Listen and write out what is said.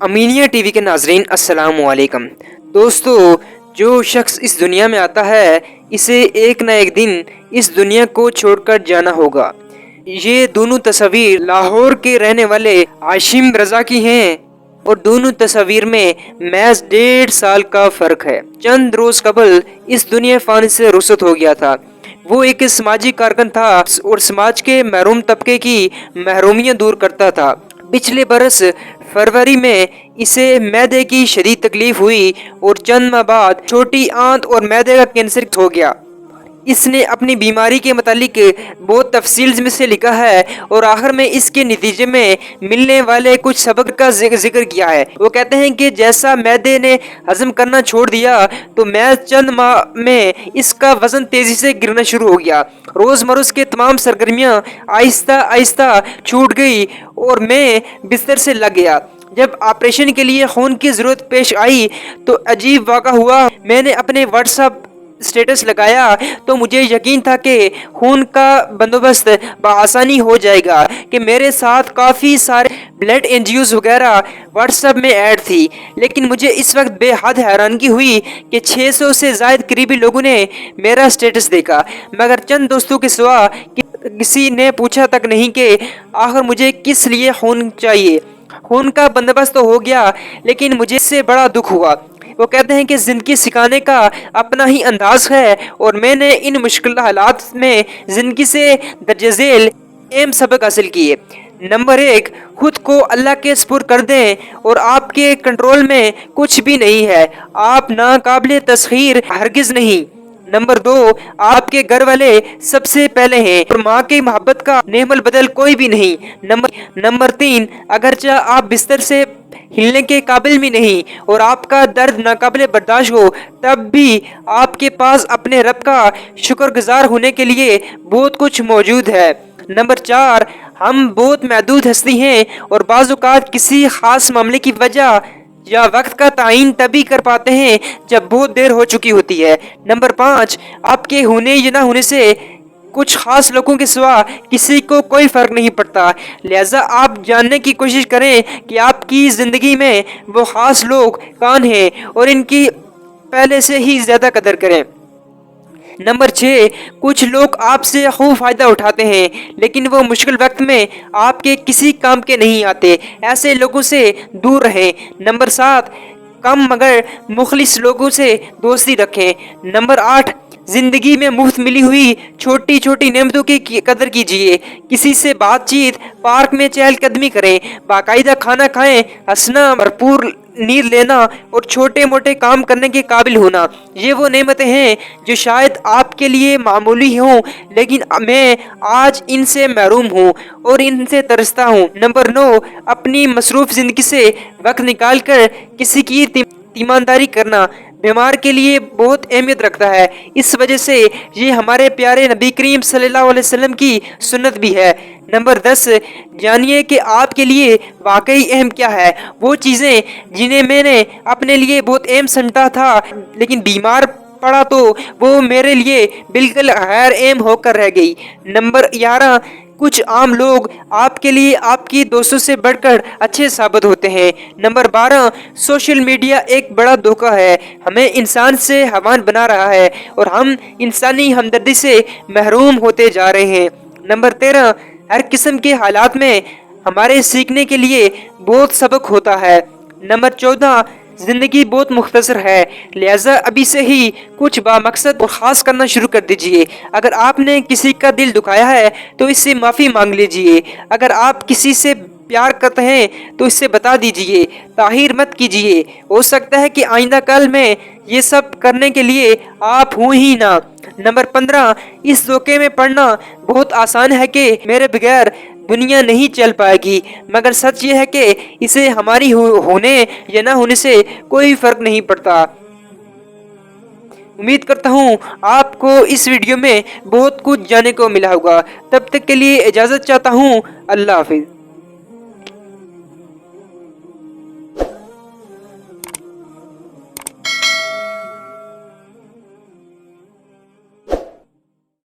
امینیہ T V کے ناظرین السلام علیکم دوستو، جو شخص اس دنیا میں آتا ہے اسے ایک نہ ایک دن اس دنیا کو چھوڑ کر جانا ہوگا۔ یہ دونوں تصاویر لاہور کے رہنے والے عاشم رضا کی ہیں اور دونوں تصاویر میں محض 1.5 سال کا فرق ہے۔ چند روز قبل اس دنیا فانی سے رخصت ہو گیا تھا۔ وہ ایک سماجی کارکن تھا اور سماج کے محروم طبقے کی محرومیاں دور کرتا تھا۔ پچھلے برس فروری میں اسے معدے کی شدید تکلیف ہوئی اور چند ماہ بعد چھوٹی آنت اور معدے کا کینسر ہو گیا۔ اس نے اپنی بیماری کے متعلق بہت تفصیل میں سے لکھا ہے اور آخر میں اس کے نتیجے میں ملنے والے کچھ سبق کا ذکر کیا ہے۔ وہ کہتے ہیں کہ جیسا معدے نے ہضم کرنا چھوڑ دیا تو محض چند ماہ میں اس کا وزن تیزی سے گرنا شروع ہو گیا۔ روزمرہ کے تمام سرگرمیاں آہستہ آہستہ چھوٹ گئی اور میں بستر سے لگ گیا۔ جب آپریشن کے لیے خون کی ضرورت پیش آئی تو عجیب واقعہ ہوا۔ میں نے اپنے واٹس ایپ اسٹیٹس لگایا تو مجھے یقین تھا کہ خون کا بندوبست بآسانی ہو جائے گا کہ میرے ساتھ کافی سارے بلڈ این جی اوز وغیرہ واٹس ایپ میں ایڈ تھی، لیکن مجھے اس وقت بے حد حیرانگی ہوئی کہ 600 سے زائد قریبی لوگوں نے میرا اسٹیٹس دیکھا، مگر چند دوستوں کے سوا کسی نے پوچھا تک نہیں کہ آخر مجھے کس لیے خون چاہیے۔ خون کا بندوبست تو ہو گیا لیکن مجھے اس سے بڑا دکھ ہوا۔ وہ کہتے ہیں کہ زندگی سکھانے کا اپنا ہی انداز ہے اور میں نے ان مشکل حالات میں زندگی سے درجہ ذیل اہم سبق حاصل کیے۔ نمبر 1، خود کو اللہ کے سپرد کر دیں اور آپ کے کنٹرول میں کچھ بھی نہیں ہے۔ آپ ناقابل تسخیر ہرگز نہیں۔ نمبر 2، آپ کے گھر والے سب سے پہلے ہیں اور ماں کی محبت کا نعم البدل کوئی بھی نہیں۔ نمبر 3، اگرچہ آپ بستر سے ہلنے کے قابل بھی نہیں اور آپ کا درد ناقابل برداشت ہو، تب بھی آپ کے پاس اپنے رب کا شکر گزار ہونے کے لیے بہت کچھ موجود ہے۔ نمبر 4، ہم بہت محدود ہستی ہیں اور بعض اوقات کسی خاص معاملے کی وجہ یا وقت کا تعین تبھی کر پاتے ہیں جب بہت دیر ہو چکی ہوتی ہے۔ نمبر 5، آپ کے ہونے یا نہ ہونے سے کچھ خاص لوگوں کے سوا کسی کو کوئی فرق نہیں پڑتا، لہذا آپ جاننے کی کوشش کریں کہ آپ کی زندگی میں وہ خاص لوگ کون ہیں اور ان کی پہلے سے ہی زیادہ قدر کریں۔ نمبر 6، کچھ لوگ آپ سے خوب فائدہ اٹھاتے ہیں لیکن وہ مشکل وقت میں آپ کے کسی کام کے نہیں آتے، ایسے لوگوں سے دور رہیں۔ نمبر 7، کم مگر مخلص لوگوں سے دوستی رکھیں۔ نمبر 8، زندگی میں مفت ملی ہوئی چھوٹی چھوٹی نعمتوں کی قدر کیجیے، کسی سے بات چیت، پارک میں چہل قدمی کریں، باقاعدہ کھانا کھائیں، ہنسنا، بھرپور نیند لینا اور چھوٹے موٹے کام کرنے کے قابل ہونا، یہ وہ نعمتیں ہیں جو شاید آپ کے لیے معمولی ہوں لیکن میں آج ان سے محروم ہوں اور ان سے ترستا ہوں۔ نمبر 9، اپنی مصروف زندگی سے وقت نکال کر کسی کی تیمارداری کرنا بیمار کے لیے بہت اہمیت رکھتا ہے، اس وجہ سے یہ ہمارے پیارے نبی کریم صلی اللہ علیہ وسلم کی سنت بھی ہے۔ نمبر 10، جانیے کہ آپ کے لیے واقعی اہم کیا ہے۔ وہ چیزیں جنہیں میں نے اپنے لیے بہت اہم سمجھتا تھا لیکن بیمار پڑا تو وہ میرے لیے بالکل غیر اہم ہو کر رہ گئی۔ نمبر 11، کچھ عام لوگ آپ کے لیے آپ کی دوستوں سے بڑھ کر اچھے ثابت ہوتے ہیں۔ نمبر 12، سوشل میڈیا ایک بڑا دھوکہ ہے، ہمیں انسان سے حیوان بنا رہا ہے اور ہم انسانی ہمدردی سے محروم ہوتے جا رہے ہیں۔ نمبر 13، ہر قسم کے حالات میں ہمارے سیکھنے کے لیے بہت سبق ہوتا ہے۔ نمبر 14، زندگی بہت مختصر ہے، لہذا ابھی سے ہی کچھ بامقصد اور خاص کرنا شروع کر دیجئے۔ اگر آپ نے کسی کا دل دکھایا ہے تو اس سے معافی مانگ لیجئے، اگر آپ کسی سے پیار کرتے ہیں تو اس سے بتا دیجئے، تاخیر مت کیجئے، ہو سکتا ہے کہ آئندہ کل میں یہ سب کرنے کے لیے آپ ہوں ہی نہ۔ نمبر 15، اس دھوکے میں پڑنا بہت آسان ہے کہ میرے بغیر دنیا نہیں چل پائے گی، مگر سچ یہ ہے کہ اسے ہماری ہونے یا نہ ہونے سے کوئی فرق نہیں پڑتا۔ امید کرتا ہوں آپ کو اس ویڈیو میں بہت کچھ جاننے کو ملا ہوگا۔ تب تک کے لیے اجازت چاہتا ہوں، اللہ حافظ۔